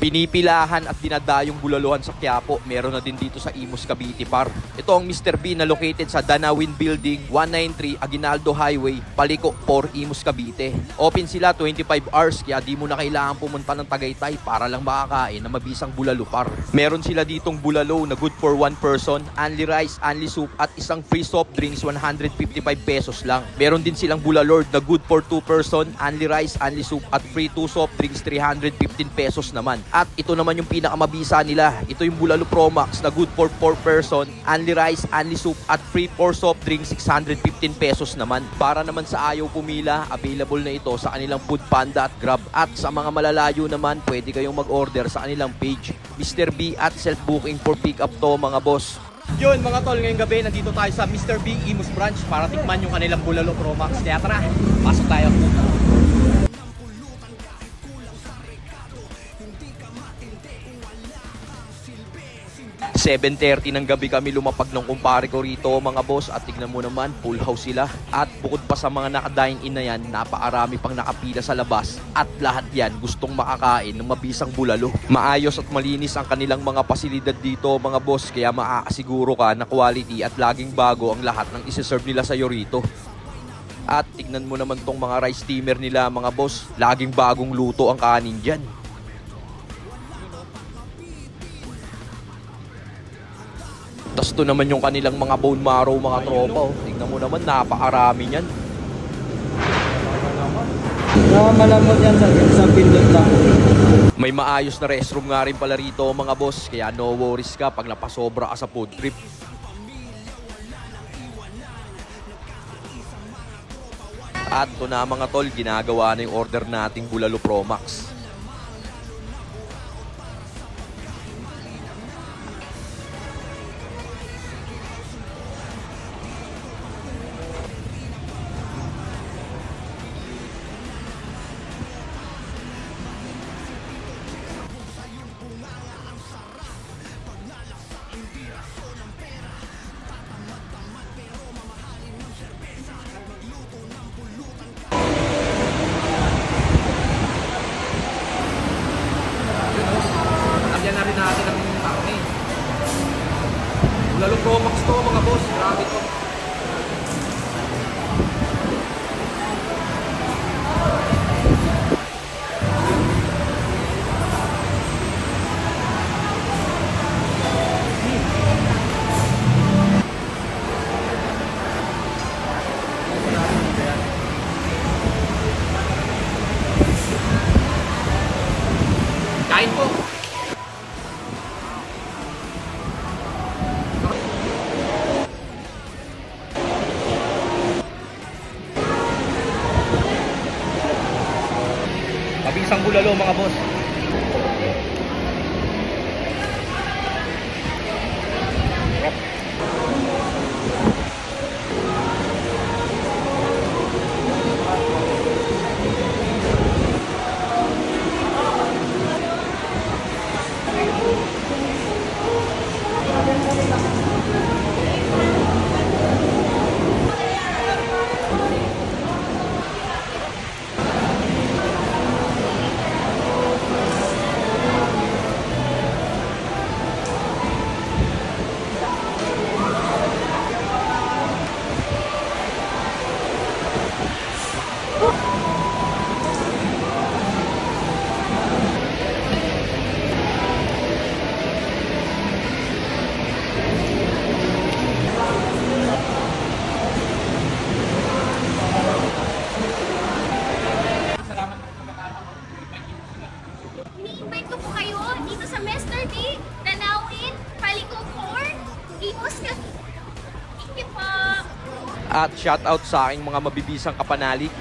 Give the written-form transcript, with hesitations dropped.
Pinipilahan at dinadayong bulalohan sa Quiapo, meron na din dito sa Imus Cavite par. Ito ang Mr. B na located sa Danawin Building, 193 Aguinaldo Highway, Paliko, 4 Imus Cavite. Open sila 25 hours kaya di mo na kailangan pumunta ng Tagaytay para lang makakain na mabisang bulalo par. Meron sila ditong bulalo na good for one person, only rice, only soup at isang free soft drinks 155 pesos lang. Meron din silang bulalord na good for 2 person, only rice, only soup at free 2 soft drinks 315 pesos naman. At ito naman yung pinakamabisa nila. Ito yung Bulalo Pro Max na good for 4 person, only rice, only soup at free 4 soft drinks 615 pesos naman. Para naman sa ayaw pumila, available na ito sa kanilang Food Panda at Grab. At sa mga malalayo naman, pwede kayong mag-order sa kanilang page Mr. B at self-booking for pick up to mga boss. Yun mga tol, ngayong gabi nandito tayo sa Mr. B Imus Branch para tikman yung kanilang Bulalo Pro Max. Kaya tara, pasok tayo. 7:30 ng gabi kami lumapag ng kumpare ko rito mga boss at tignan mo naman, full house sila. At bukod pa sa mga nakadaing in na yan, napakarami pang nakapila sa labas at lahat yan gustong makakain ng mabisang bulalo. Maayos at malinis ang kanilang mga pasilidad dito mga boss, kaya maaasiguro ka na quality at laging bago ang lahat ng isi-serve nila sa'yo rito. At tignan mo naman tong mga rice steamer nila mga boss, laging bagong luto ang kanin dyan. Tapos to naman yung kanilang mga bone marrow mga tropa. Tignan mo naman, napakarami niyan. Malamot yan sa pindot lang. May maayos na restroom nga rin pala rito mga boss, kaya no worries ka pag napasobra ka sa food trip. At to na mga tol, ginagawa na yung order nating Bulalo Pro Max. Lagyan na rin natin ang karne. Bulalo Pro Max to mga boss, grabe to. Kain po. Mabisang bulalo mga boss. Ini-invite ko po kayo dito sa Mr. B, Danawin, Paliko 4, Imus Cavite. Thank you po! At shoutout sa aking mga mabibisang kapanalig.